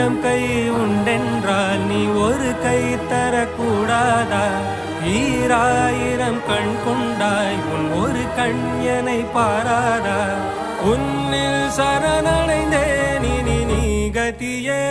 ஆயிரம் கை உண்டென்றால் நீ ஒரு கை தரக்கூடாதா? ஈராயிரம் கண் கொண்டாய் உன் ஒரு கண் என்னை பாராதா? உன்னில் சரணடைந்தேன் இனி நீ கதியே.